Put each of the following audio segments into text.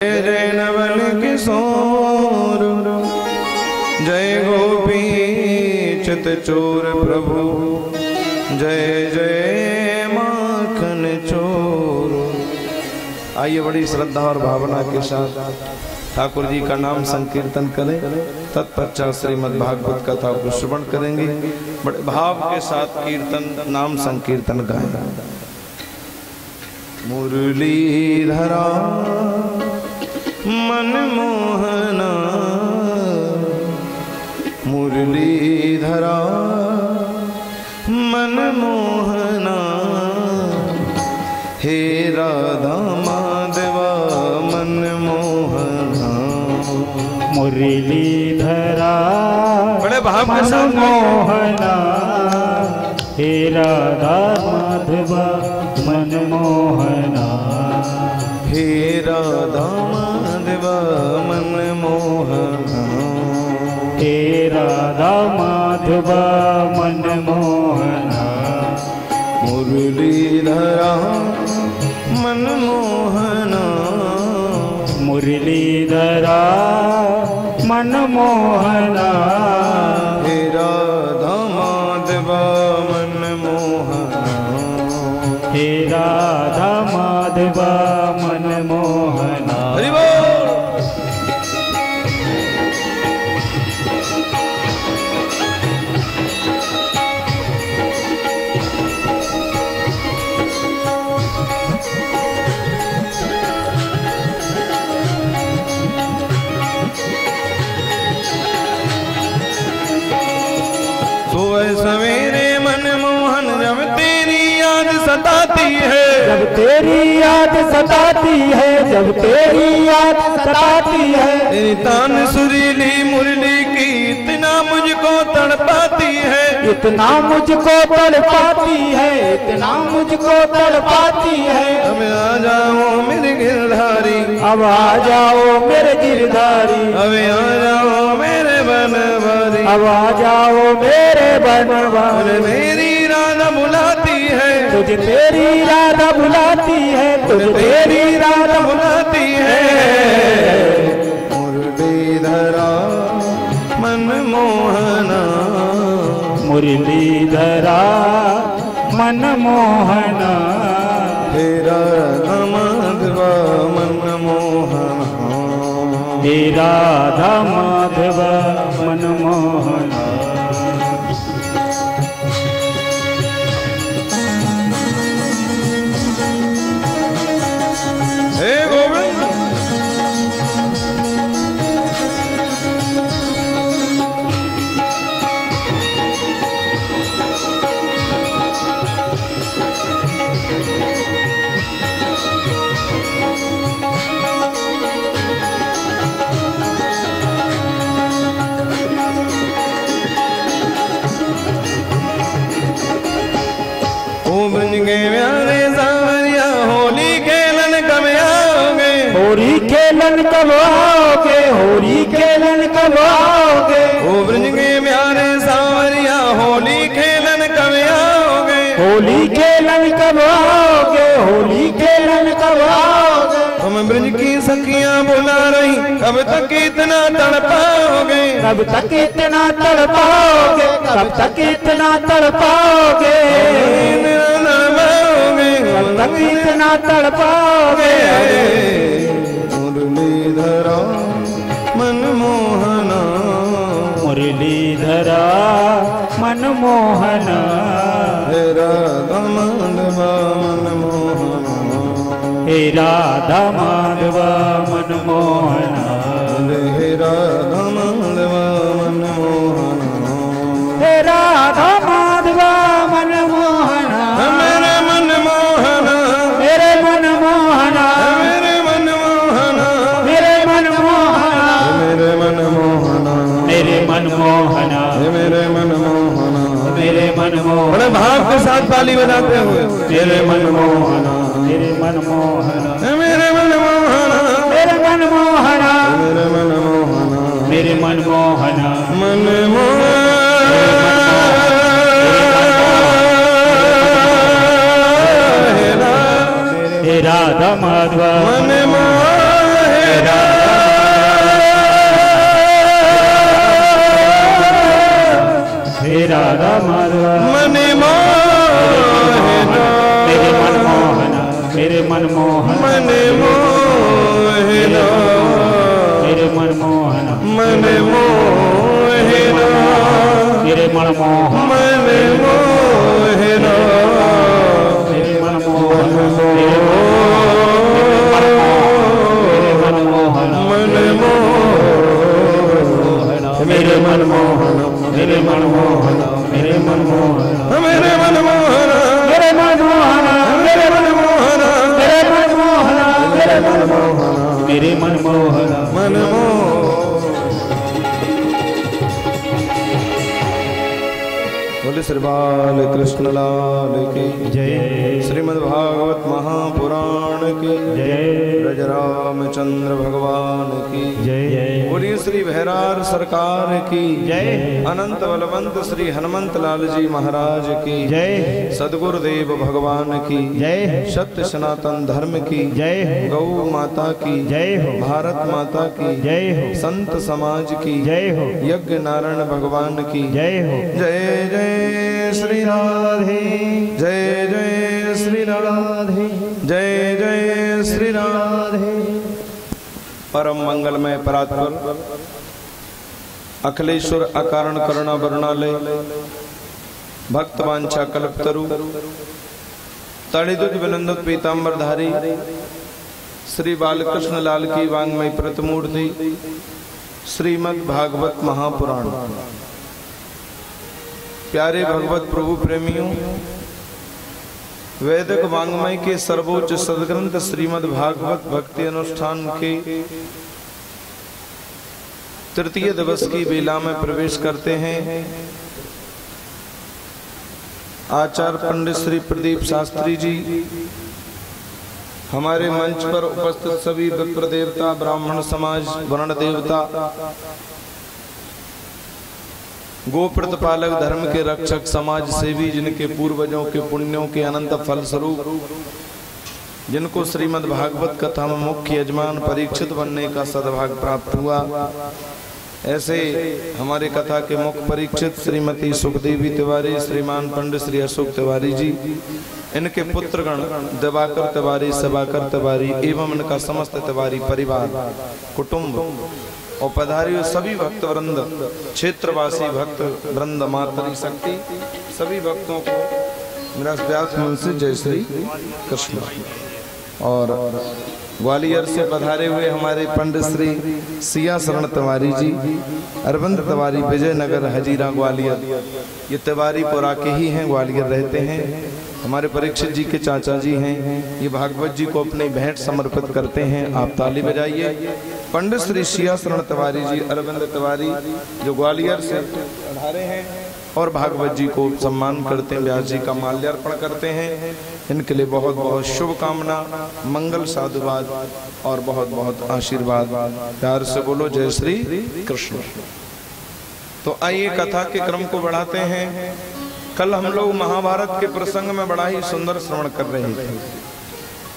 जय जय नवल किशोर जय गोपी चित चोर प्रभु जय जय माखन चोर। आइए बड़ी श्रद्धा और भावना के साथ ठाकुर जी का नाम संकीर्तन करें। तत्पश्चात श्रीमद् भागवत कथा को श्रवण करेंगे। बड़े भाव के साथ कीर्तन नाम संकीर्तन गाएं। मुरलीधरा मनमोहना मुरलीधरा मनमोहना हे राधा माधवा मनमोहना। मुरलीधरा बड़े भाव के साथ मनमोहना हे राधा माधवा मनमोहना। हे राधा माधवा मनमोहना। हे राधा माधवा मनमोहना। मुरलीधरा मनमोहना मुरलीधरा मनमोहना हे राधा माधवा मनमोहना। हे राधा माधवा मनमोहना। हरि बोल। सुबह सवेरे मनमोहन जब तेरी याद सताती है, जब तेरी याद सताती है, जब तेरी याद सताती है। तेरी तान सुरीली मुरली की इतना मुझको तड़पाती है, इतना मुझको तड़पाती है, इतना मुझको तड़पाती है। अब आ जाओ मेरे गिरधारी, अब आ जाओ मेरे गिरधारी, अब आ जाओ मेरे बनवारी, अब आ जाओ मेरे बनवारी। मेरी राधा बुलाती है, तुझे तेरी राधा बुलाती है, तुझे तेरी राधा बुलाती है। मुरलीधरा मनमोहना मुरलीधरा मनमोहना हे राधा माधवा मनमोहना। हे राधा माधवा मनमोहना। हे गोविंद प्यारे सावरिया होली खेलन कब आओगे, होली खेलन कब आओगे, होली खेलन कब आओगे। ओ ब्रज के प्यारे सावरिया होली खेलन कब आओगे, होली खेलन कब आओगे, होली खेलन कब आओगे। तुम ब्रज की सखियां बुला रही कब तक इतना तड़पाओगे, कब तक इतना तड़पाओगे, कब तक इतना तड़पाओगे, कब तक इतना तड़पाओगे। मुरलीधरा मनमोहना मुरलीधरा मनमोहना हे राधा माधवा मनमोहना। हे राधा माधवा मनमोहना हे राधा माधवा मनमोहना। हे राधा माधवा मनमोहना मेरे मनमोहना, मेरे मनमोहना मेरे मनमोहना, मेरे मनमोहना मेरे मनमोहना, मेरे मनमोहना मेरे मनमोहना। मेरे मनमोहना। बड़े भाव के साथ ताली बजाते हुए मेरे मनमोहना, मेरे मनमोहना, मेरे मनमोहना, मेरे मनमोहना, मेरे मनमोहना, मेरे मनमोहना मनमोहना। हे राधा माधवा मनमोहना मोहिना मेरे मनमोहन मन मोहिना मेरे मनमोहन मेरे मनमोहन मेरे मनमोहन मेरे मनमोहन मेरे मनमोहन मेरे मनमोहन मेरे मनमोहन मेरे मनमोहन मेरे मनमोहन मेरे मनमोहन मनमोहन। बोले श्री बाल कृष्ण लाल की जय। श्रीमद् भागवत महापुराण की जय। ब्रज रामचंद्र भगवान की जय। बोलिए श्री भैरार सरकार की जय। अनंत बलवंत श्री हनुमंत लाल जी महाराज की जय। सदगुरुदेव भगवान की जय। सत्य सनातन धर्म की जय। गौ माता की जय हो। भारत माता की जय हो। संत समाज की जय हो। यज्ञ नारायण भगवान की जय हो। जय जय श्री राधे जय जय श्री राधे जय जय श्री राधे। परम मंगलमय परात्पर अखिलेश्वर अकारण करुणा वरुणालय भक्त वांछा कल्पतरु तड़िदुत विनंदुत पीतांबरधारी श्री बालकृष्ण लाल की वांग्मय प्रतिमूर्ति श्रीमद् भागवत महापुराण। प्यारे भगवत प्रभु प्रेमियों, वैदिक वांग्मय के सर्वोच्च सदग्रंथ श्रीमद् भागवत भक्ति अनुष्ठान के तृतीय दिवस की बेला में प्रवेश करते हैं। आचार्य पंडित श्री प्रदीप शास्त्री जी, हमारे मंच पर उपस्थित सभी विप्र देवता, ब्राह्मण समाज, वर्ण देवता, गोप्रतिपालक, धर्म के रक्षक, समाज सेवी, जिनके पूर्वजों के पुण्यों के अनंत फल स्वरूप जिनको श्रीमद् भागवत कथा में मुख्य यजमान परीक्षित बनने का सद्भाग्य प्राप्त हुआ, ऐसे हमारे कथा के मुख्य परीक्षित श्रीमती सुखदेवी तिवारी, श्रीमान पंडित श्री अशोक तिवारी जी, इनके पुत्रगण दिवाकर तिवारी, सभाकर तिवारी एवं इनका समस्त तिवारी परिवार, कुटुंब और पधारी सभी भक्त वृंद, क्षेत्रवासी भक्त वृंद, मातरी शक्ति, सभी भक्तों को मेरा व्यास मन से जय श्री कृष्ण। और ग्वालियर से पधारे हुए हमारे पंडित श्री सिया शरण तिवारी जी, अरविंद तिवारी, विजयनगर, हजीरा, ग्वालियर, ये तिवारीपुरा के ही हैं, ग्वालियर रहते हैं। हमारे परीक्षित जी के चाचा जी हैं, ये भागवत जी को अपनी भेंट समर्पित करते हैं। आप ताली बजाइए। पंडित श्री सिया शरण तिवारी जी, अरविंद तिवारी जो ग्वालियर से पधारे हैं और भागवत जी को सम्मान करते हैं, व्यास जी का माल्यार्पण करते हैं। इनके लिए बहुत बहुत शुभकामना, मंगल साधुवाद और बहुत बहुत आशीर्वाद। प्यार से बोलो जय श्री कृष्ण। तो आइए कथा के क्रम को बढ़ाते हैं। कल हम लोग महाभारत के प्रसंग में बड़ा ही सुंदर श्रवण कर रहे थे,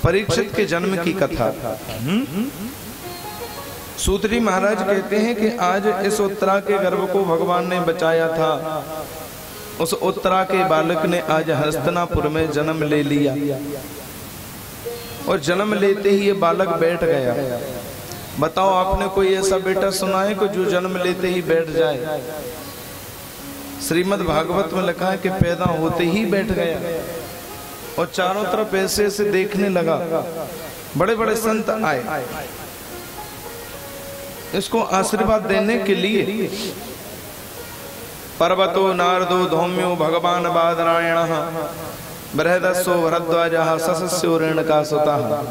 परीक्षित के जन्म की कथा। सूत्री महाराज कहते हैं कि आज इस उत्तरा के गर्भ को भगवान ने बचाया था, उस उत्तरा के बालक ने आज हस्तिनापुर में जन्म ले लिया और जन्म लेते ही ये बालक बैठ गया। बताओ, आपने कोई ऐसा बेटा सुना है कि जो जन्म लेते ही बैठ जाए? श्रीमद् भागवत में लिखा है कि पैदा होते ही बैठ गया और चारों तरफ ऐसे से देखने लगा। बड़े बड़े संत आए इसको आशीर्वाद देने के लिए। पर्वतो नारदो धौम्यो भगवान बादरायण बृहदस्सो भरद्वाजः ससस्यो रेणुकासुतः।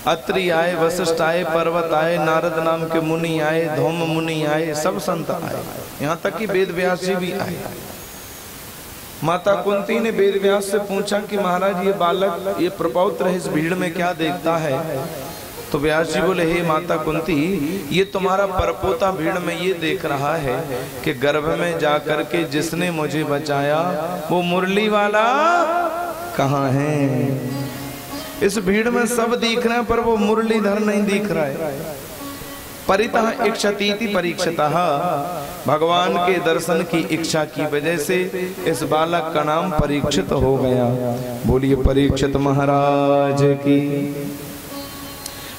अत्रि आए, वशिष्ठ आए, पर्वत आए, नारद नाम के मुनि आए, धौम मुनि आए, सब संत आए, यहाँ तक कि वेद व्यास जी भी आए। माता कुंती ने वेद व्यास से पूछा कि महाराज ये बालक, ये प्रपौत्र इस भीड़ में क्या देखता है? तो व्यास जी बोले, हे माता कुंती, ये तुम्हारा परपोता भीड़ में ये देख रहा है कि गर्भ में जाकर के जिसने मुझे बचाया वो मुरली वाला कहाँ है? इस भीड़ में सब दिख रहे हैं पर वो मुरलीधर नहीं दिख रहा है। परितः इच्छतीति परीक्षितः, भगवान के दर्शन की इच्छा की वजह से इस बालक का नाम परीक्षित हो गया। बोलिए परीक्षित महाराज की।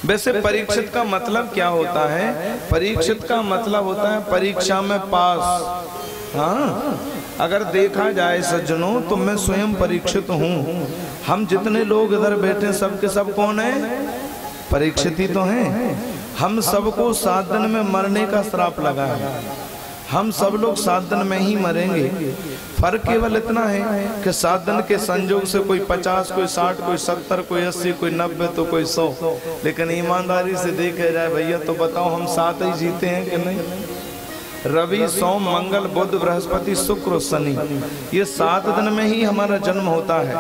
वैसे परीक्षित का मतलब क्या होता है? परीक्षित का मतलब होता है परीक्षा में पास। हाँ, अगर देखा जाए सज्जनों तो मैं स्वयं परीक्षित हूँ। हम जितने लोग इधर बैठे सब के सब कौन है? परीक्षित ही तो हैं। हम सबको 7 दिन में मरने का श्राप लगा है। हम सब लोग 7 दिन में ही मरेंगे। फर्क केवल इतना है कि 7 दिन के संजोग से कोई 50, कोई 60, कोई 70, कोई 80, कोई 90 तो कोई 100। लेकिन ईमानदारी से देखा जाए भैया तो बताओ हम 7 ही जीते हैं कि नहीं? रवि, सोम, मंगल, बुध, बृहस्पति, शुक्र, शनि, ये 7 दिन में ही हमारा जन्म होता है।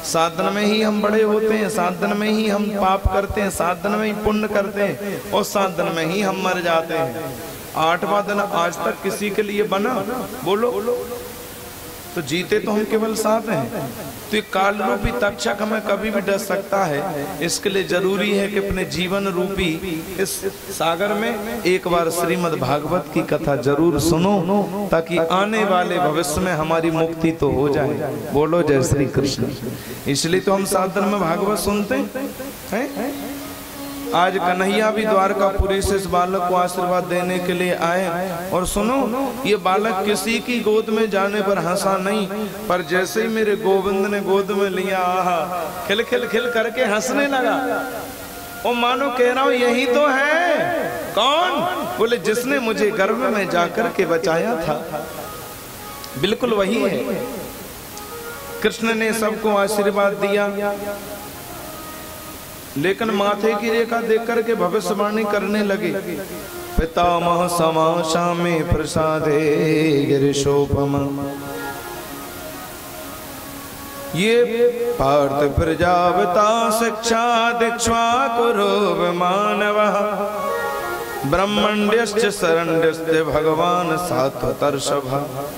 7 दिन में ही हम बड़े होते हैं। 7 दिन में ही हम पाप करते हैं। 7 दिन में ही पुण्य करते हैं और 7 दिन में ही हम मर जाते हैं। 8वां दिन आज तक किसी के लिए बना? बोलो। तो जीते तो हम केवल 7 हैं। तो ये काल रूपी तक्षक हमें कभी भी डर सकता है। इसके लिए जरूरी है कि अपने जीवन रूपी इस सागर में एक बार श्रीमद् भागवत की कथा जरूर सुनो, ताकि आने वाले भविष्य में हमारी मुक्ति तो हो जाए। बोलो जय श्री कृष्ण। इसलिए तो हम 7 दिन में भागवत सुनते हैं। आज कन्हैया भी द्वारकापुरी से इस बालक को आशीर्वाद देने के लिए आए। और सुनो, ये बालक किसी की गोद में जाने पर हंसा नहीं, पर जैसे ही मेरे गोविंद ने गोद में लिया, आहा, खिल खिल खिल करके हंसने लगा। और मानो कह रहा हूं यही तो है। कौन? बोले जिसने मुझे गर्भ में जाकर के बचाया था, बिल्कुल वही है। कृष्ण ने सबको आशीर्वाद दिया, लेकिन माथे की रेखा देख करके भविष्यवाणी करने लगे। पितामह समाशामे प्रसादे गिरिशोपम, ये पार्थ प्रजावता शिक्षा दीक्षा कुरु मानवः, ब्रह्मण्यश्च शरण्यश्च भगवान सात्वतर्षभः।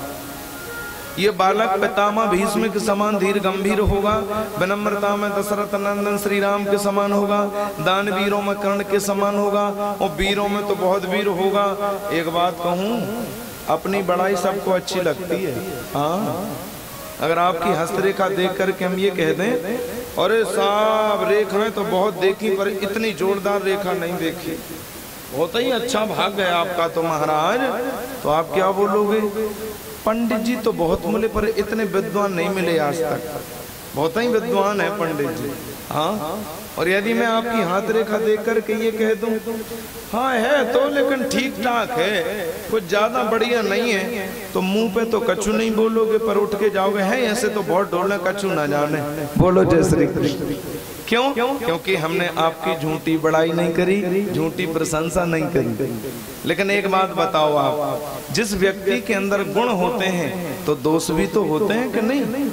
ये बालक पितामह भीष्म के समान धीर गंभीर होगा, विनम्रता में दशरथ नंदन श्री राम के समान होगा, दान वीरों में कर्ण के समान होगा, और वीरों में तो बहुत वीर होगा। एक बात कहूँ, अपनी बड़ाई सबको अच्छी लगती है। हाँ, अगर आपकी हस्तरेखा देख करके हम ये कह दें, अरे साहब रेखाएं तो बहुत देखी पर इतनी जोरदार रेखा नहीं देखी, बहुत ही अच्छा भाग है आपका तो महाराज, तो आप क्या बोलोगे? पंडित जी तो बहुत मिले पर इतने विद्वान नहीं मिले आज तक। बहुत ही विद्वान है पंडित जी। हाँ, और यदि मैं आपकी हाथ रेखा देख करके ये कह दूं, हाँ है तो लेकिन ठीक ठाक है, कुछ ज्यादा बढ़िया नहीं है, तो मुंह पे तो कछु नहीं बोलोगे, पर उठ के जाओगे है ऐसे तो बहुत डोलने कछु ना जाने। बोलो जय श्री कृष्ण। क्यों? क्योंकि हमने आपकी झूठी बड़ाई नहीं करी, झूठी प्रशंसा नहीं करी। लेकिन एक बात बताओ, आप जिस व्यक्ति के अंदर गुण होते हैं तो दोष भी तो होते हैं कि नहीं?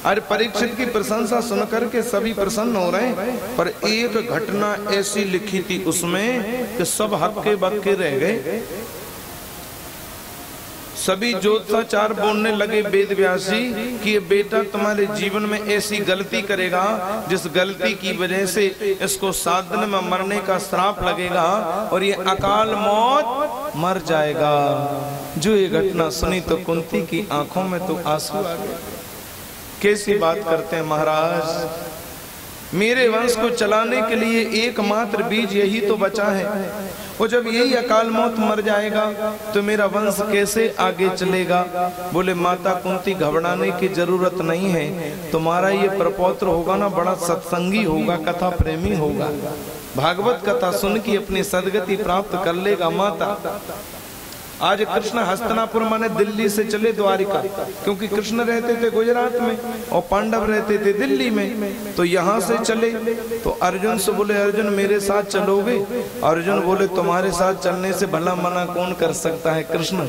अरे परीक्षित की प्रशंसा सुनकर के सभी प्रसन्न हो रहे हैं, पर एक घटना ऐसी लिखी थी उसमें कि सब हक्के बक्के रह गए। सभी ज्योतिषाचार बोलने लगे वेद व्यासी कि ये बेटा तुम्हारे जीवन में ऐसी गलती करेगा जिस गलती की वजह से इसको 7 दिन में मरने का श्राप लगेगा और ये अकाल मौत मर जाएगा। जो ये घटना सुनी तो कुंती की आंखों में तो आंसू आ गए। कैसी बात करते हैं महाराज, मेरे वंश को चलाने के लिए एकमात्र बीज यही तो बचा है, और जब यही अकाल मौत मर जाएगा तो मेरा वंश कैसे आगे चलेगा? बोले माता कुंती घबराने की जरूरत नहीं है, तुम्हारा ये प्रपौत्र होगा ना बड़ा सत्संगी होगा, कथा प्रेमी होगा, भागवत कथा सुन के अपनी सदगति प्राप्त कर लेगा। माता आज कृष्ण हस्तिनापुर माने दिल्ली से चले द्वारिका, क्योंकि कृष्ण रहते थे गुजरात में और पांडव रहते थे दिल्ली में, तो यहाँ से चले तो अर्जुन से बोले अर्जुन मेरे साथ चलोगे? अर्जुन बोले तुम्हारे साथ चलने से भला मना कौन कर सकता है कृष्ण।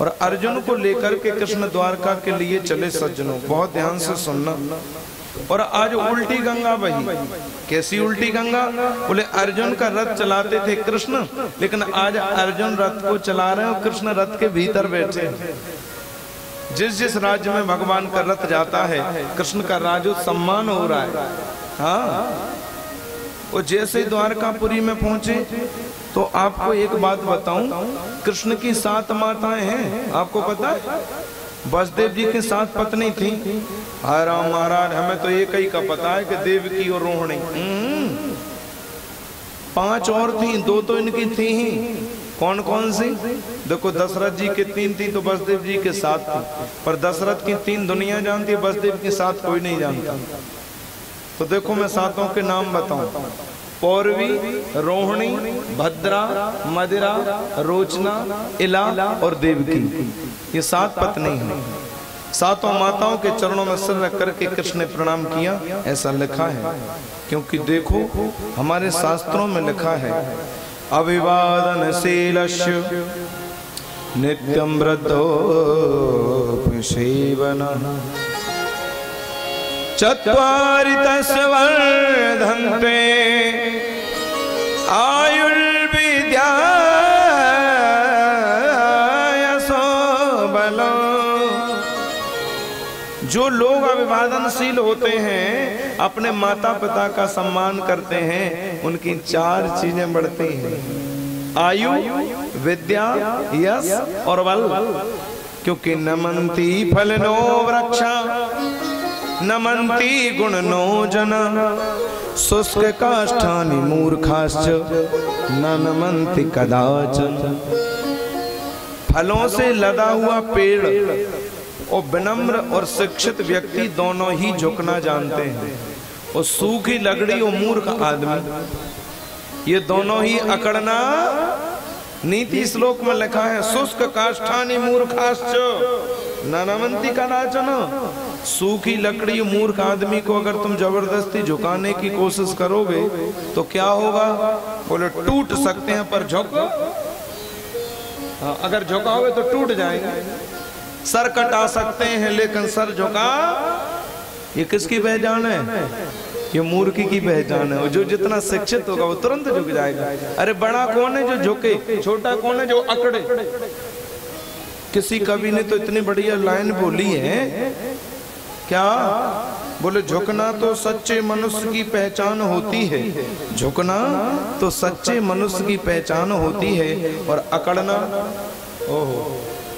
और अर्जुन को लेकर के कृष्ण द्वारका के लिए चले। सज्जनों बहुत ध्यान से सुनना। और आज उल्टी गंगा बही। कैसी उल्टी गंगा? बोले अर्जुन का रथ चलाते थे कृष्ण, लेकिन आज अर्जुन रथ को चला रहे हैं, कृष्ण रथ के भीतर बैठे। जिस जिस राज्य में भगवान का रथ जाता है कृष्ण का राजो सम्मान हो रहा है। हाँ, वो जैसे द्वारकापुरी में पहुंचे तो आपको एक बात बताऊं, कृष्ण की 7 माताएं हैं, आपको पता है? वसुदेव जी के 7 पत्नी थी। हाय राम महाराज, हमें तो एक ही का पता है कि देवकी और रोहिणी। 5 और थी, 2 तो इनकी थी ही। कौन कौन सी? देखो दशरथ जी के 3 थी तो वसुदेव जी के 7 थी, पर दशरथ की 3 दुनिया जानती है, वसुदेव के 7 कोई नहीं जानता। तो देखो मैं 7 के नाम बताऊं। पौरवी, रोहिणी, भद्रा, मदिरा, रोचना, इला और देवकी, ये 7 पत्नी हैं। 7 माताओं के चरणों में सिर रख करके कृष्ण ने प्रणाम किया, ऐसा लिखा है। क्योंकि देखो हमारे शास्त्रों में लिखा है, अभिवादनशीलस्य नित्यं व्रतोपसेवनः चत्वारि तस्य वर्धन्ते आयुर्विद्या यशो बलो। जो लोग अभिवादनशील होते हैं, अपने माता पिता का सम्मान करते हैं, उनकी 4 चीजें बढ़ती हैं, आयु, विद्या, यश और बल। क्योंकि नमन्ति फलनो वृक्षा नमन्ति गुणनो जन शुष्क काष्ठानि मूर्खाश्च न नमन्ति कदाचन। फलों से लदा हुआ पेड़ और विनम्र और शिक्षित व्यक्ति दोनों ही झुकना जानते हैं, और सूखी लकड़ी और मूर्ख आदमी ये दोनों ही अकड़ना। नीति श्लोक में लिखा है, शुष्क काष्ठानि मूर्खाश्च न नमन्ति कदाचन। सूखी लकड़ी मूर्ख आदमी को अगर तुम जबरदस्ती झुकाने की कोशिश करोगे तो क्या होगा? बोले टूट सकते हैं पर झुक, अगर झुकाओगे तो टूट जाएंगे। सर कटा सकते हैं लेकिन सर झुका, ये किसकी पहचान है? ये मूर्खी की पहचान है। जो जितना शिक्षित होगा वो तुरंत झुक जाएगा। अरे बड़ा कौन है जो झुके, छोटा कौन है जो अकड़े? किसी कवि ने तो इतनी बढ़िया लाइन बोली है, क्या बोले, झुकना तो सच्चे मनुष्य की पहचान होती है, झुकना तो सच्चे मनुष्य की पहचान होती है, और अकड़ना, ओहो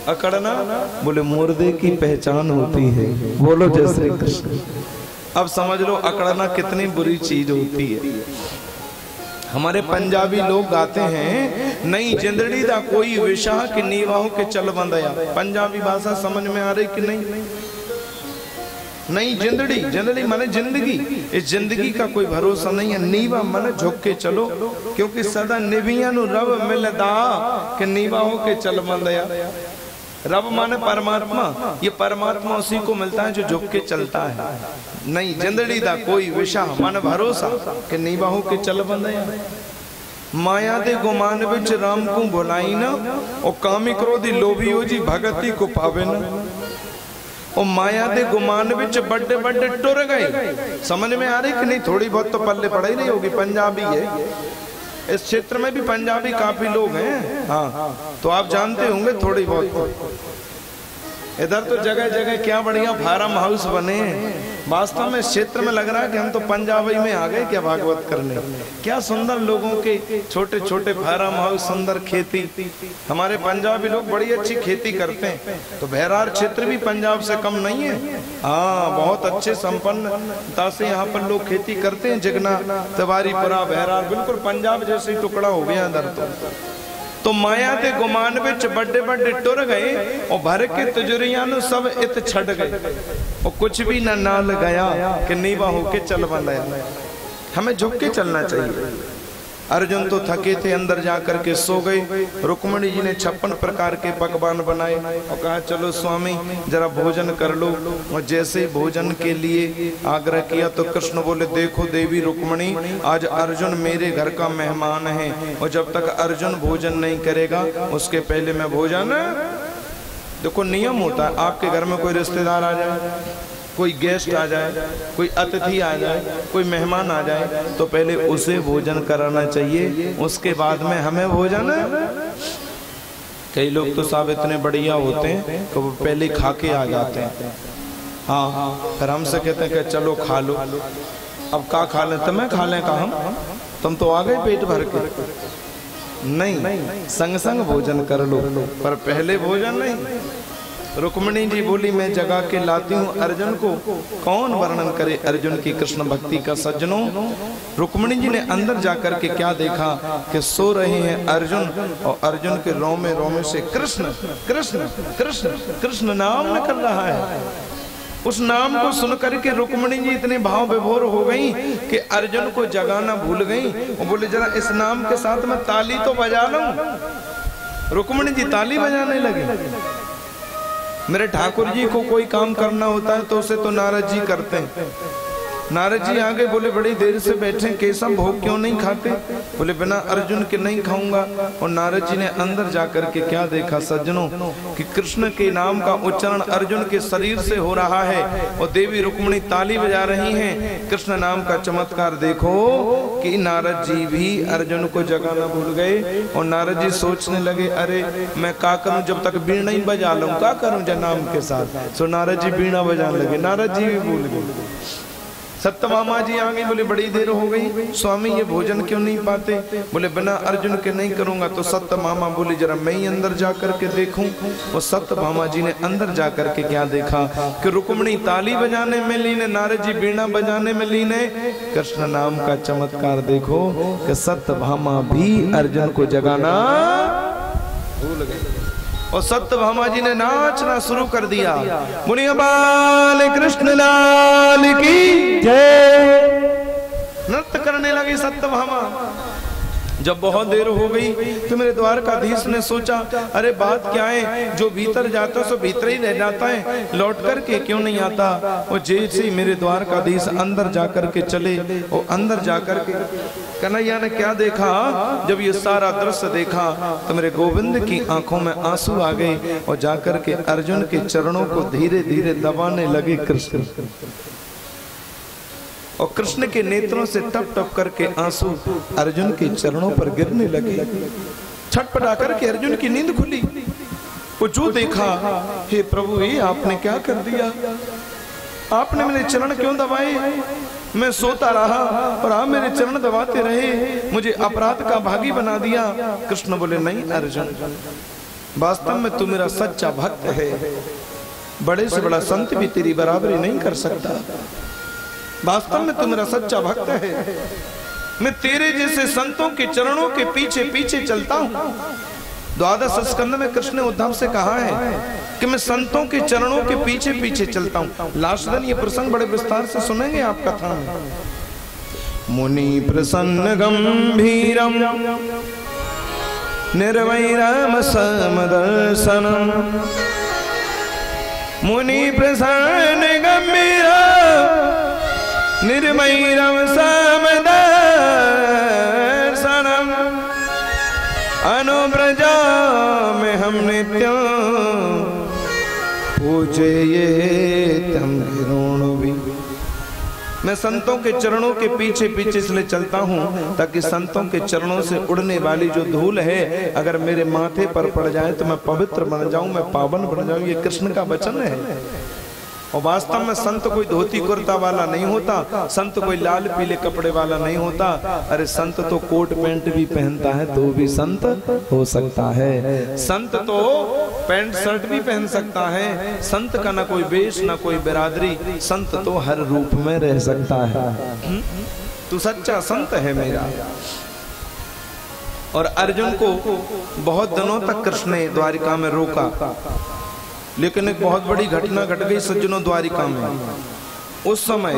अकड़ना बोले मुर्दे की पहचान होती है। बोलो जय श्री कृष्ण। अब समझ लो अकड़ना कितनी बुरी चीज होती है। हमारे पंजाबी लोग गाते हैं, नहीं जिंदड़ी दा कोई विशाह कि नीवाहों के चल बंदया। पंजाबी भाषा समझ में आ रही कि नहीं? नहीं जिंदड़ी, जिंदड़ी माने जिंदगी, इस जिंदगी का कोई भरोसा नहीं है। नीवा माने झुक के चलो, क्योंकि सदा निविया नु रब मिलदा कि नीवाहों के चल बंदया। रब माने परमात्मा, ये परमात्मा उसी को मिलता है जो झुक के चलता है। नहीं जिंदड़ी दा कोई विशाह माने भरोसा कि नीवाहों के चल बंदया। माया दे गुमान विच राम को भुलाई न, और कामी क्रोधी लोभियो जी भगती को पावे न। और माया दे गुमान विच बड़े बड़े टुर गए। समझ में आ रही कि नहीं? थोड़ी बहुत तो पल्ले पढ़ाई नहीं होगी, पंजाबी है। इस क्षेत्र में भी पंजाबी काफी लोग हैं, हाँ, तो आप जानते होंगे थोड़ी बहुत। इधर तो जगह जगह क्या बढ़िया फार्म हाउस बने। वास्तव में इस क्षेत्र में लग रहा है कि हम तो पंजाबी में आ गए क्या भागवत करने। क्या सुंदर लोगों के छोटे छोटे फार्म हाउस, सुंदर खेती। हमारे पंजाबी लोग बड़ी अच्छी खेती करते हैं। तो बहरार क्षेत्र भी पंजाब से कम नहीं है, हाँ, बहुत अच्छे संपन्नता से यहाँ पर लोग खेती करते हैं। जगना, तिवारीपुरा, बहरार बिल्कुल पंजाब जैसे टुकड़ा हो गया इधर। तो माया दे गुमान विच बड़े बड़े टुर गए, और भर के तिजोरियां नु सब इत छड़ गए, और कुछ भी न नाल गया कि नीवा होके चल बंदया। हमें झुक के चलना चाहिए। अर्जुन तो थके थे, अंदर जाकर के सो गए। रुक्मिणी जी ने 56 प्रकार के पकवान बनाए और कहा चलो स्वामी जरा भोजन कर लो। और जैसे ही भोजन के लिए आग्रह किया तो कृष्ण बोले, देखो देवी रुक्मिणी, आज अर्जुन मेरे घर का मेहमान है, और जब तक अर्जुन भोजन नहीं करेगा उसके पहले मैं भोजन। देखो नियम होता है, आपके घर में कोई रिश्तेदार आ जाए, कोई गेस्ट आ जाए, कोई अतिथि आ जाए, कोई मेहमान आ जाए, तो पहले उसे भोजन कराना चाहिए, उसके बाद में हमें भोजन। कई लोग तो साहब इतने बढ़िया होते हैं कि वो पहले खा के आ जाते हैं, हाँ, फिर हमसे कहते हैं कि चलो खा लो। अब का खा लें? तुम्हें खा लें का हम? तुम तो आ गए पेट भर के। नहीं, संग संग भोजन कर लो, पर पहले भोजन नहीं। रुक्मिणी जी बोली मैं जगा के लाती हूँ अर्जुन को, कौन वर्णन करे अर्जुन की कृष्ण भक्ति का सज्जनों। रुक्मिणी जी ने अंदर जाकर के क्या देखा कि सो रहे हैं अर्जुन, और अर्जुन के रोमे रोमे से कृष्ण कृष्ण कृष्ण कृष्ण नाम निकल रहा है। उस नाम को सुनकर के रुक्मिणी जी इतने भाव विभोर हो गई कि अर्जुन को जगाना भूल गई। वो बोले जरा इस नाम के साथ मैं ताली तो बजा लूं। रुक्मिणी जी ताली बजाने लगे। मेरे ठाकुर जी को कोई काम करना होता है तो उसे तो नारद जी करते हैं। नारद जी आगे बोले बड़ी देर से बैठे, केशव भोग क्यों नहीं खाते? बोले बिना अर्जुन के नहीं खाऊंगा। और नारद जी ने अंदर जाकर के क्या देखा सज्जनों कि कृष्ण के नाम का उच्चारण अर्जुन के शरीर से हो रहा है और देवी रुक्मिणी ताली बजा रही हैं। कृष्ण नाम का चमत्कार देखो कि नारद जी भी अर्जुन को जगाना भूल गए। और नारद जी सोचने लगे अरे मैं क्या करूं, जब तक बीणा ही बजा लूं क्या करूं नाम के साथ। सो नारद जी बीणा बजाने लगे, नारद जी भी भूल गए। सत्यभामा जी आ गई, बोले बड़ी देर हो गई स्वामी ये भोजन क्यों नहीं पाते? बोले बिना अर्जुन के नहीं करूंगा। तो सत्यभामा बोली जरा मैं ही अंदर जा करके देखूं। वो सत्यभामा जी ने अंदर जा करके क्या देखा कि रुक्मिणी ताली बजाने में लीन है, नारद जी बीणा बजाने में लीन है। कृष्ण नाम का चमत्कार देखो कि सत्यभामा भी अर्जुन को जगाना भूल गई और सत्यभामा जी ने नाचना शुरू कर दिया। मुनि बाल कृष्ण लाल की जय। नृत्य करने लगी सत्यभामा। जब बहुत देर हो गई तो मेरे द्वारकाधीश ने सोचा अरे बात क्या है, जो भीतर जाता है सो भीतर ही रह जाता है, लौट कर के क्यों नहीं आता। और जैसे मेरे द्वारकाधीश अंदर जाकर के चले और अंदर जाकर के कन्हैया ने क्या देखा, जब ये सारा दृश्य देखा तो मेरे गोविंद की आंखों में आंसू आ गए और जाकर के अर्जुन के चरणों को धीरे धीरे दबाने लगे कृष्ण। और कृष्ण के नेत्रों से टप टप करके आंसू अर्जुन के चरणों पर गिरने लगे। छटपटा करके अर्जुन की नींद खुली। वो जो देखा हे प्रभु ये आपने क्या कर दिया, आपने मेरे चरण क्यों दबाए? मैं सोता रहा और आप मेरे चरण दबाते रहे, मुझे अपराध का भागी बना दिया। कृष्ण बोले नहीं अर्जुन, वास्तव में तू मेरा सच्चा भक्त है, बड़े से बड़ा संत भी तेरी बराबरी नहीं कर सकता। वास्तव में तू मेरा सच्चा भक्त है, मैं तेरे जैसे संतों के चरणों के पीछे पीछे चलता हूँ। द्वादश स्कंद में कृष्ण ने उद्धव से कहा है कि मैं संतों के चरणों के पीछे पीछे चलता हूँ। लास्ट दिन ये प्रसंग बड़े विस्तार से सुनेंगे आप कथा में। मुनि प्रसन्न गंभीरम निर्वैरम समदर्शनम, मुनि प्रसन्न गंभीरम निर्वैरम समदर्शनम, अनुव्रजा में हम नित्यं पूजे ये तम भी। मैं संतों के चरणों के पीछे पीछे इसलिए चलता हूँ ताकि संतों के चरणों से उड़ने वाली जो धूल है अगर मेरे माथे पर पड़ जाए तो मैं पवित्र बन जाऊं, मैं पावन बन जाऊं। ये कृष्ण का वचन है। और वास्तव में संत कोई धोती कुर्ता वाला नहीं होता, संत कोई लाल पीले कपड़े वाला नहीं होता। अरे संत तो कोट पैंट भी पहनता है तो भी संत हो सकता है। संत तो पैंट शर्ट भी पहन सकता है। संत का ना कोई वेश ना कोई बिरादरी, संत तो हर रूप में रह सकता है। तू सच्चा संत है मेरा। और अर्जुन को बहुत दिनों तक कृष्ण ने द्वारिका में रोका, लेकिन एक बहुत बड़ी घटना घट गई सज्जनों द्वारिका में। उस समय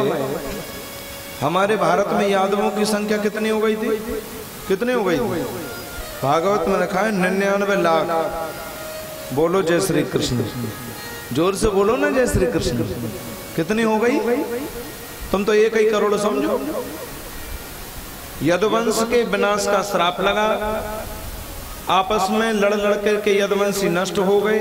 हमारे भारत में यादवों की संख्या कितनी हो गई थी? कितनी हो गई थी? भागवत में रखा है 99 लाख। बोलो जय श्री कृष्ण, जोर से बोलो ना जय श्री कृष्ण। कितनी हो गई? तुम तो 1 करोड़ समझो। यदुवंश के विनाश का श्राप लगा, आपस में लड़ लड़ करके यदुवंशी नष्ट हो गए।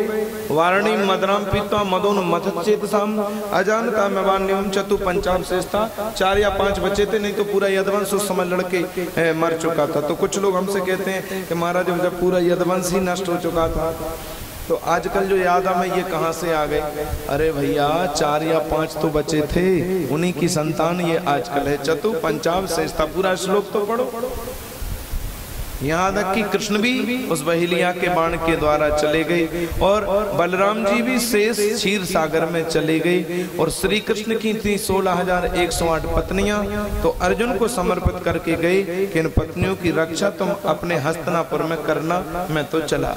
वारणी मदराम पीता मदोन मथचेतसाम अजानता मेवान्यम चतु पंचाशेषता। 4 या 5 बचे थे, नहीं तो पूरा यदुवंश उस समय लड़के मर चुका था। तो कुछ लोग हमसे कहते हैं कि महाराज जब पूरा यदुवंश ही नष्ट हो चुका था तो आजकल जो यादव में ये कहां से आ गए? अरे भैया 4 या 5 तो बचे थे, उन्हीं की संतान ये आजकल है। चतु पंचाशेषता, पूरा श्लोक तो पढ़ो। यहाँ तक कि कृष्ण भी उस बहेलिया के बाण के द्वारा चले गए और बलराम जी भी शेष क्षीर सागर में चले गए। और श्री कृष्ण की थी 16,108 पत्नियां, तो अर्जुन को समर्पित करके गए कि इन पत्नियों की रक्षा तुम अपने हस्तिनापुर में करना, मैं तो चला।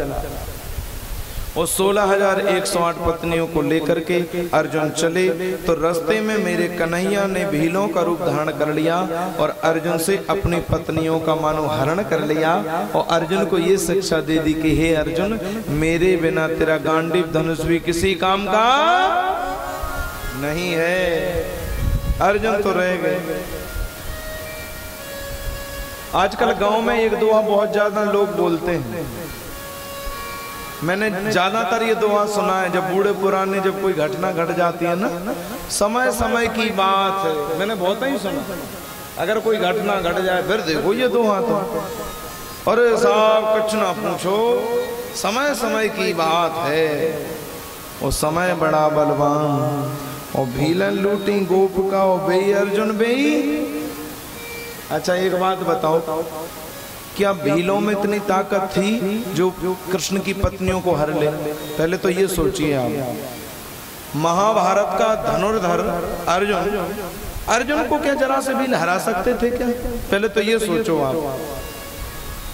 और 16,108 पत्नियों को लेकर के अर्जुन चले, तो रास्ते में मेरे कन्हैया ने भीलों का रूप धारण कर लिया और अर्जुन से अपनी पत्नियों का मानो हरण कर लिया। और अर्जुन को ये शिक्षा दे दी कि हे अर्जुन, मेरे बिना तेरा गांडीव धनुष भी किसी काम का नहीं है। अर्जुन तो रह गए। आजकल गांव में एक दुआ बहुत ज्यादा लोग बोलते हैं, मैंने ज्यादातर ये दुआ सुना है जब बूढ़े पुराने जब कोई घटना घट जाती है ना, समय समय की बात है, मैंने बहुत ही सुना। अगर कोई घटना घट जाए फिर देखो ये दुआ तो, अरे साहब कुछ ना पूछो, समय समय की बात है। वो समय बड़ा बलवान और भीलन लूटी गोप का और बेई अर्जुन बेई। अच्छा एक बात बताओ, क्या भीलों में इतनी ताकत थी जो कृष्ण की पत्नियों को हर ले? पहले तो ये सोचिए आप, महाभारत का धनुर्धर अर्जुन को क्या जरा से भील हरा सकते थे क्या? पहले तो ये सोचो आप,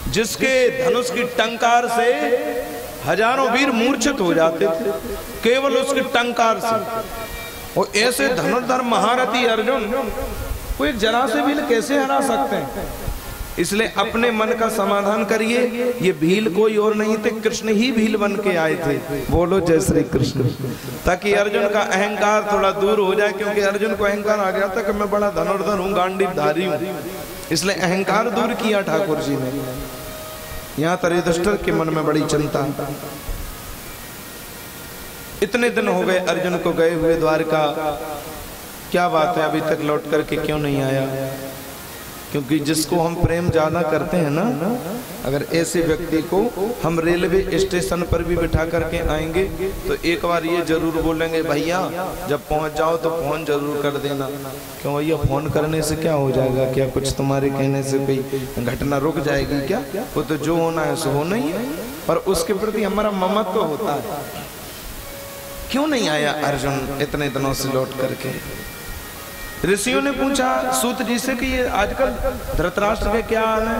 जिसके धनुष की टंकार से हजारों वीर मूर्छित हो जाते थे, केवल उसकी टंकार से। और ऐसे धनुर्धर महारथी अर्जुन को एक जरा से भील कैसे हरा सकते हैं? इसलिए अपने मन का समाधान करिए, ये भील कोई और नहीं थे, कृष्ण ही भील बन के आए थे। बोलो जय श्री कृष्ण। ताकि अर्जुन का अहंकार थोड़ा दूर हो जाए, क्योंकि अर्जुन को अहंकार आ गया था कि मैं बड़ा धनुर्धर हूँ, गांडीवधारी हूँ, इसलिए अहंकार दूर किया ठाकुर जी ने। यहाँ तर युधिष्ठिर के मन में बड़ी चिंता। इतने दिन हो गए अर्जुन को गए हुए द्वारका, क्या बात है अभी तक लौट करके क्यों नहीं आया? क्योंकि जिसको हम प्रेम ज्यादा करते हैं ना, अगर ऐसे व्यक्ति को हम रेलवे स्टेशन पर भी बिठा करके आएंगे तो एक बार ये जरूर बोलेंगे, भैया जब पहुंच जाओ तो फोन जरूर कर देना। क्यों भैया, फोन करने से क्या हो जाएगा? क्या कुछ तुम्हारे कहने से कोई घटना रुक जाएगी क्या? वो तो जो होना है सो होना ही है, पर उसके प्रति हमारा ममत्व होता है। क्यों नहीं आया अर्जुन इतने दिनों से लौट करके? ऋषियों ने पूछा सूत जी से कि ये आजकल धृतराष्ट्र के क्या हाल है?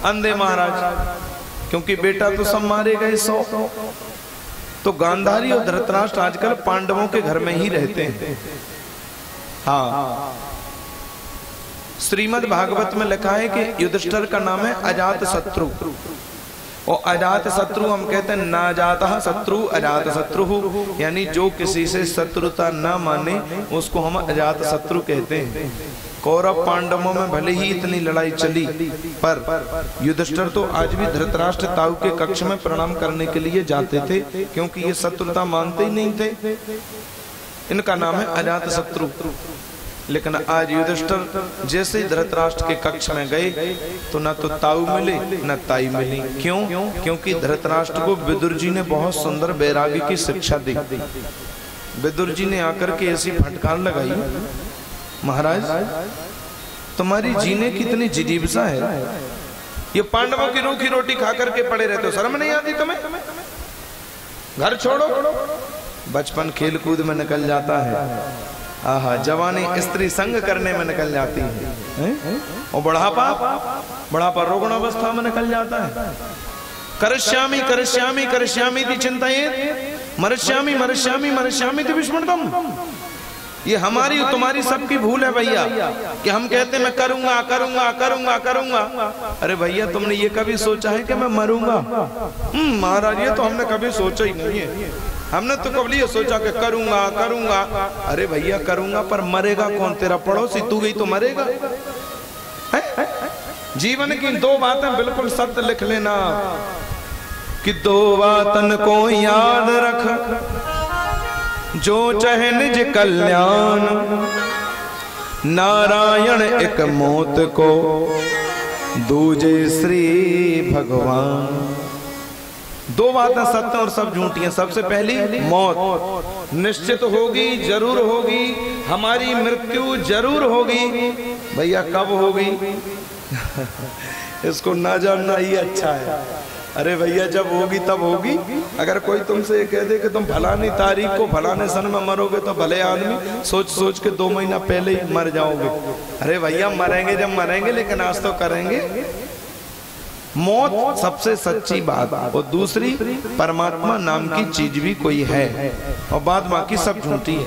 अंधे महाराज, क्योंकि बेटा तो सब मारे गए 100, तो गांधारी और धृतराष्ट्र आजकल पांडवों के घर में ही रहते हैं। हाँ, श्रीमद् भागवत में लिखा है कि युधिष्ठिर का नाम है अजात शत्रु। और अजात शत्रु हम कहते हैं ना जाता शत्रु अजात शत्रु, यानी जो किसी से शत्रुता ना माने उसको हम अजात शत्रु कहते हैं। कौरव पांडवों में भले ही इतनी लड़ाई चली, पर युधिष्ठिर तो आज भी धृतराष्ट्र ताऊ के कक्ष में प्रणाम करने के लिए जाते थे, क्योंकि ये शत्रुता मानते ही नहीं थे। इनका नाम है अजात शत्रु। लेकिन आज युधिष्ठिर जैसे धृतराष्ट्र के कक्ष में गए तो न तो ताऊ मिले न ताई मिली। क्यों? क्योंकि धृतराष्ट्र को विदुर जी ने बहुत सुंदर वैराग्य की शिक्षा दी। विदुर जी ने आकर के ऐसी फटकार लगाई, महाराज तुम्हारी जीने की इतनी जिजीविषा है, ये पांडवों की रूखी रोटी खा करके पड़े रहते हो, शर्म नहीं आती तुम्हें? घर छोड़ो। बचपन खेल कूद में निकल जाता है, आहा जवानी स्त्री संग करने में निकल जाती है, और बुढ़ापा रोगण अवस्था में निकल जाता है। करिष्यामि करिष्यामि करिष्यामि इति चिंतयेत् मरिष्यामि मरिष्यामि मरिष्यामि इति विस्मृतम्। ये हमारी तुम्हारी सबकी भूल है भैया, कि हम कहते हैं मैं करूंगा करूंगा करूंगा करूंगा। अरे भैया तुमने ये कभी सोचा है कि मैं मरूंगा? महाराज ये तो हमने कभी सोचा ही नहीं है। हमने तो कभी ये सोचा कि करूंगा करूंगा। अरे भैया करूंगा, पर मरेगा कौन? तेरा पड़ोसी, तू गई तो मरेगा। जीवन की 2 बातें बिल्कुल सत्य लिख लेना कि 2 बातन को याद रख, जो चाहे निज कल्याण, नारायण एक मौत को, दूजे श्री भगवान। 2 बातें सत्य और सब झूठी हैं। सबसे पहली मौत निश्चित होगी, जरूर होगी, हमारी मृत्यु जरूर होगी। भैया कब होगी? इसको ना जानना ही अच्छा है। अरे भैया जब होगी तब होगी। अगर कोई तुमसे ये कह दे कि तुम फलानी तारीख को फलाने सन में मरोगे तो भले आदमी सोच सोच के 2 महीना पहले ही मर जाओगे। अरे भैया मरेंगे जब मरेंगे, लेकिन आज तो करेंगे। मौत सबसे सच्ची बात, और दूसरी परमात्मा नाम की चीज भी कोई है, और बात बाकी सब झूठी है।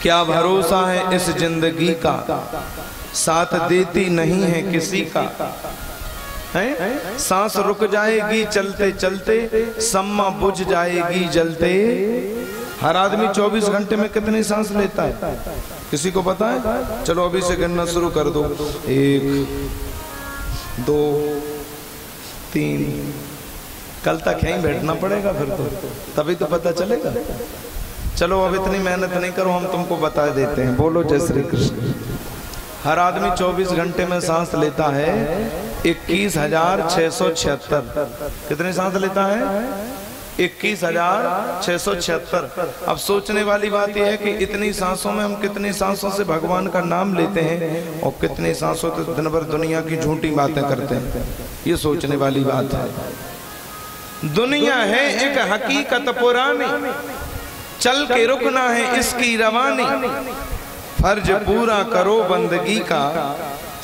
क्या भरोसा है इस जिंदगी का, साथ देती नहीं है किसी का। है सांस रुक जाएगी चलते चलते, सम्मा बुझ जाएगी जलते। हर आदमी 24 घंटे में कितनी सांस लेता है, किसी को पता है? चलो अभी से गिनना शुरू कर दो। 1 2 3, कल तक यहीं बैठना पड़ेगा फिर तो, तभी तो पता चलेगा। चलो अब इतनी मेहनत नहीं करो, हम तुमको बता देते हैं। बोलो जय श्री कृष्ण। हर आदमी 24 घंटे में सांस लेता है 21,676। कितनी सांस लेता है? 21,676। अब सोचने वाली बात यह है कि इतनी सांसों में हम कितनी सांसों से भगवान का नाम लेते हैं और कितनी सांसों से दिन भर दुनिया की झूठी बातें करते हैं। ये सोचने वाली बात है। दुनिया है एक हकीकत पुरानी, चल के रुकना है इसकी रवानी। फर्ज पूरा करो बंदगी का,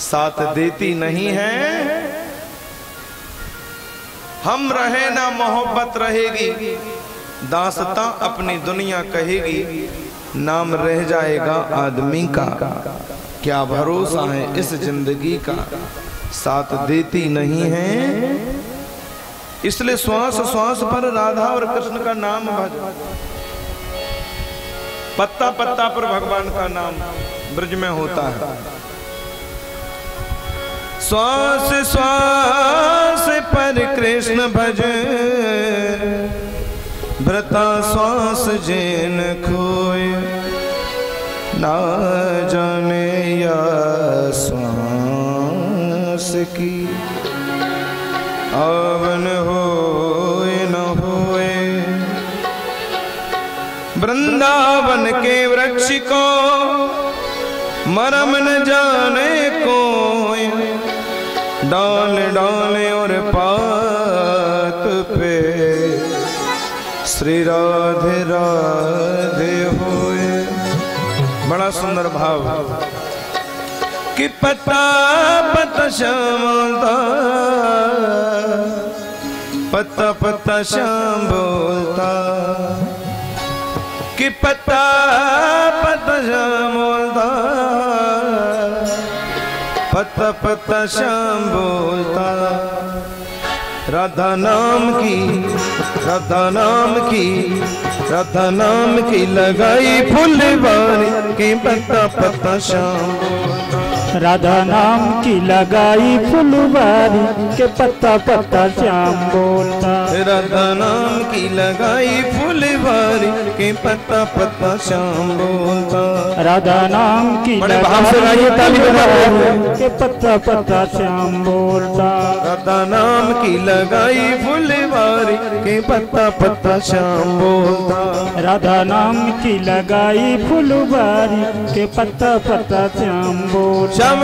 साथ देती नहीं है। हम रहे ना मोहब्बत रहेगी, दास्तां अपनी दुनिया कहेगी। नाम रह जाएगा आदमी का, क्या भरोसा है इस जिंदगी का, साथ देती नहीं है। इसलिए श्वास श्वास पर राधा और कृष्ण का नाम भज, पत्ता पत्ता पर भगवान का नाम ब्रज में होता है। श्वास श्वास पर कृष्ण भज, भ्रता श्वास जैन खोए। ना जाने या श्वास की आवन होए न होए। वृंदावन के वृक्ष को मरम न जाने कोई। डाल डाले और पात पे श्री राधे राधे होए। बड़ा सुंदर भाव कि पता पता श्यामता, पता पता श्याम बोलता। कि पता पता श्याम बोलता, पता पता श्याम बोलता। राधा नाम की, राधा नाम की, राधा नाम की लगाई फुलवारी। कि पता पता श्याम बोलता। राधा नाम की लगाई फुलवारी, के पत्ता पत्ता श्याम बोलता। राधा नाम की लगाई फुलवारी, के पत्ता पत्ता श्याम बोलता। राधा नाम की बड़े भाव से गाइए, ताली बजाइए। के पत्ता पत्ता श्याम बोलता। राधा नाम की लगाई फुलवारी, के पत्ता पत्ता श्याम बोलता। राधा नाम की लगाई फुलवारी, के पत्ता पत्ता श्याम बोलता। नाम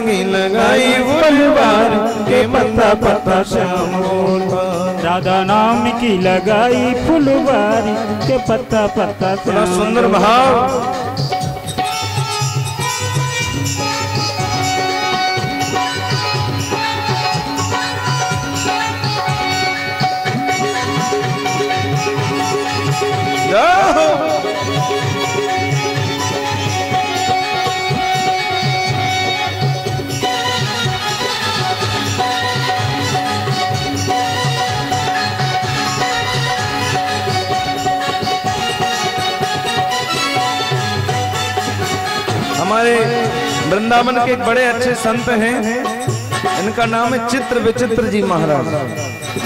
की लगाई फुलवारी, के पत्ता पत्ता श्याम बोलता। राधा नाम की लगाई फुलवारी, के पत्ता पत्ता बड़ा सुंदर भाव। हमारे वृंदावन के एक बड़े अच्छे संत हैं, इनका नाम है चित्र विचित्र जी महाराज।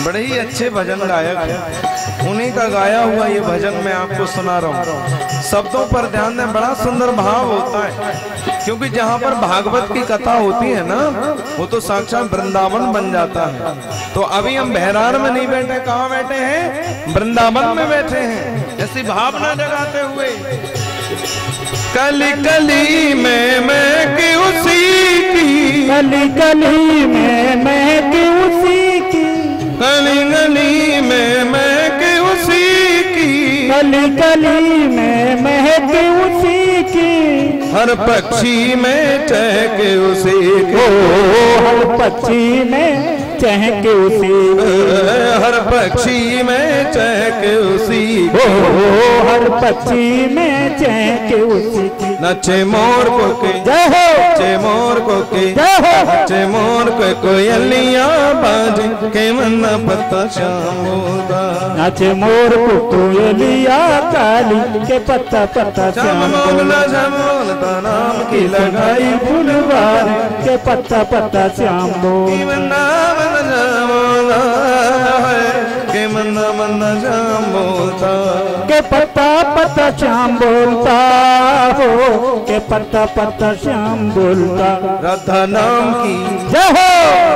बड़े ही अच्छे भजन गायक हैं, उन्हीं का गाया हुआ ये भजन मैं आपको सुना रहा हूँ। शब्दों पर ध्यान दें, बड़ा सुंदर भाव होता है, क्योंकि जहाँ पर भागवत की कथा होती है ना, वो तो साक्षात वृंदावन बन जाता है। तो अभी हम बहरार में नहीं बैठे, कहाँ बैठे हैं? वृंदावन में बैठे हैं। ऐसी भावना जगाते हुए कली कली में महक उसी की, गली गली में महक उसी की, गली गली में महक उसी की, गली गली में महक उसी की, हर पक्षी में चहक उसी की, हर पक्षी में चहक उसी की, हर पक्षी में चहक उसी की, हर पक्षी में चहक उसी की। नचे मोर को के जय हो, नचे मोर को के जय हो, नचे मोर को कोयलियां बाज के मन्ना पता श्याम होता, नाचे मोर को कोयलिया काली के पत्ता पत्ता श्याम बोलना श्याम बोलता नाम की लगाई फुलवार के पत्ता पत्ता श्याम बोल, मन्ना मन्ना श्याम बोलता के मन्ना मन्ना श्याम बोलता, के पत्ता पत्ता श्याम बोलता हो, के पत्ता पत्ता श्याम बोलता। राधा नाम की जय हो,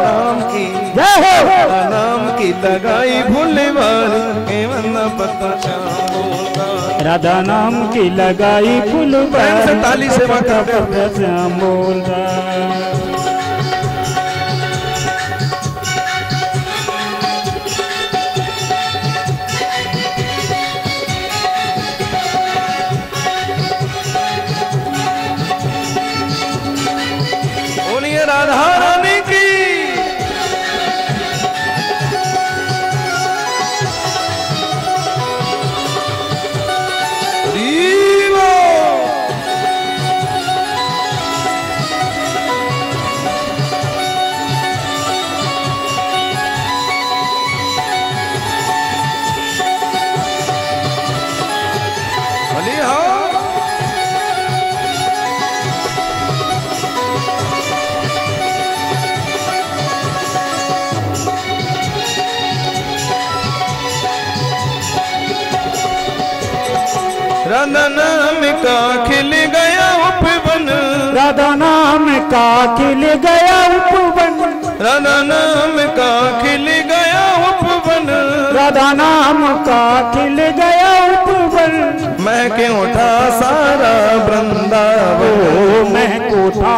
नाम की जय हो, राधा नाम की लगाई फुलवार के मन्ना पता श्याम बोलता, राधा नाम की लगाई फुलवार ताली से पत्ता पत्ता श्याम बोलता। राधा रानी की राधा नाम का खिल गया उपवन, राधा नाम का खिल गया उपवन, राधा नाम का खिल गया उपवन, राधा नाम का खिल गया उपवन, मैं क्यों उठा सारा वृंदावन, मैं कोठा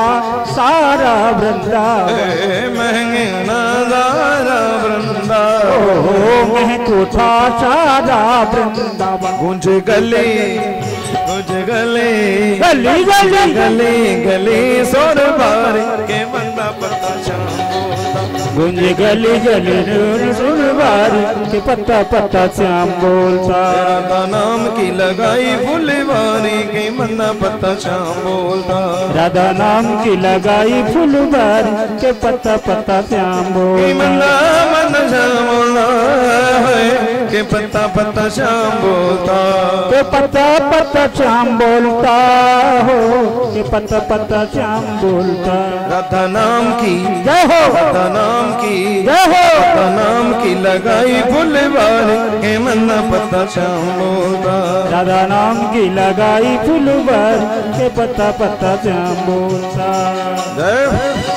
सारा वृंदावन, महंगे नजारा वृंदावन, मैं कोठा सारा वृंदावन। गूंज गले गूंज गले गली गली गले गले सोर बार के बंदा पता श्याम बोलता, गुंज गली गली सुनवार के पत्ता पत्ता श्याम बोलता, राधा नाम की लगाई फुलवारी के बंदा पता श्याम बोलता, राधा नाम की लगाई फुलवार के पत्ता पत्ता श्याम बोलता, मन श्याम बोलता है के पत्ता पत्ता श्याम बोलता, के पत्ता पत्ता श्याम बोलता हो, के पत्ता पत्ता श्याम बोलता। राधा नाम की जय हो, राधा नाम की जय हो, राधा नाम की लगाई फुलवारी के मन्ना पता श्याम बोलता, राधा नाम की लगाई फुलवार के पत्ता पत्ता श्याम बोलता। जय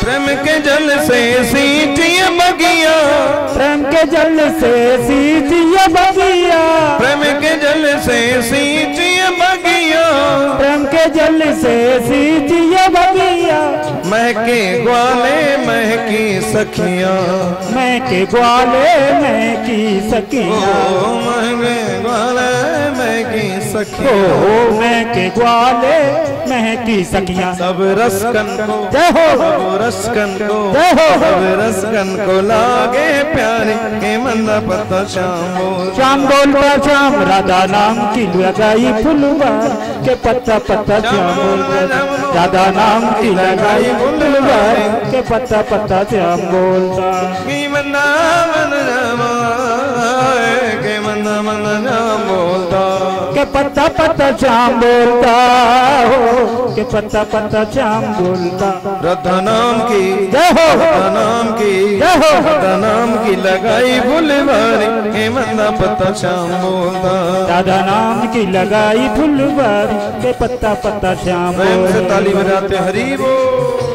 प्रेम के जल से सींचिए बगिया, प्रेम के जल से सींचिए बगिया, प्रेम के जल से सींचिए बगिया, प्रेम के जल से सींचिए बगिया, महके ग्वाले महकी सखियां, महके ग्वाले महकी सखियां, महके ग्वाले महकी सखियां, महके ग्वाले महकी सखियां। सब रसकन को जय हो, सब रसकन को जय हो, सब रसकन को लागे प्यारे के मन्ना पता श्याम बोल, श्याम बोलता श्याम राधा नाम की लगाई फुलवार के पत्ता पत्ता श्याम बोलता, राधा नाम की लगाई फुलवार के पत्ता पत्ता श्याम बोलता, की मन्ना मन के मन्ना मन श्याम बोलता, के पत्ता पत्ता श्याम बोलता हो, के पत्ता पत्ता श्याम बोलता। राधा नाम की जय हो, राधा नाम की जय हो, राधा नाम की लगाई फुलवारी के पत्ता पत्ता श्याम बोलता। राधा नाम की लगाई फुलवारी के पत्ता पत्ता श्याम प्रेम से बोलता। ताली बजाते हरि बोल।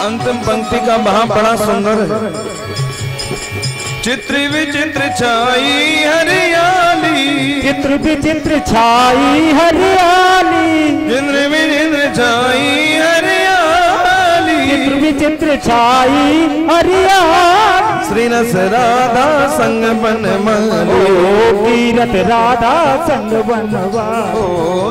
अंतिम पंक्ति का भाव बड़ा सुंदर है। चित्र विचित्र छाई हरियाली, चित्र विचित्र छाई हरियाली, चित्र विचित्र छाई हरियाली, चित्र विचित्र छाई हरियाली। श्री रस राधा संग बन माली, तीरथ राधा संग बनवा,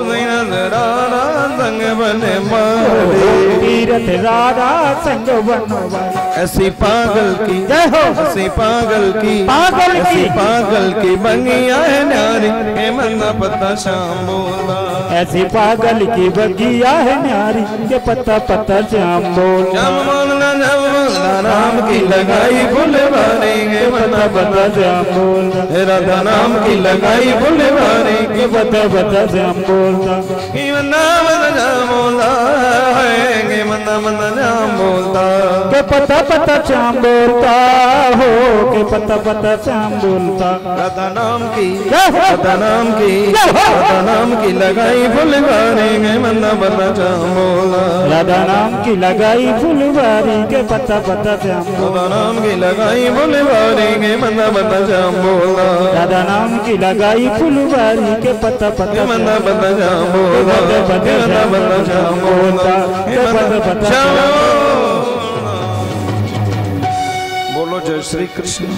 श्री रस राधा संग बन माली, तीरथ राधा संग बनवा। ऐसी पागल की जय हो, ऐसी पागल की पागल की, ऐसी पागल की बंगिया है न्यारी के मन्ना पत्ता श्याम बोला। ऐसी पागल की बगिया है न्यारी के पत्ता पत्ता श्याम बोल। श्याम बोलना श्याम बोलना राम की लगाई फुलवारी के मन्ना पत्ता श्याम बोल। राधा नाम की लगाई फुलवारी के पत्ता पत्ता श्याम बोलता। के मन्ना पत्ता श्याम बोलता है, के मन्ना पत्ता श्याम बोलता। के पत्ता पत्ता श्याम बोलता हो, के पत्ता पत्ता श्याम बोलता। राधा नाम की राधा नाम की राधा नाम की लगाई फुलवारी के मन्ना पत्ता श्याम बोला। राधा नाम की लगाई फुलवारी के पत्ता पत्ता श्याम बोला। राधा नाम की लगाई फुलवारी के मन्ना पत्ता श्याम बोला। राधा नाम की लगाई फुलवारी के पत्ता पत्ता मन्ना पत्ता श्याम बोला। मन्ना पत्ता श्याम बोला। पत्ता पत्ता श्याम बोलो। जय श्री कृष्ण।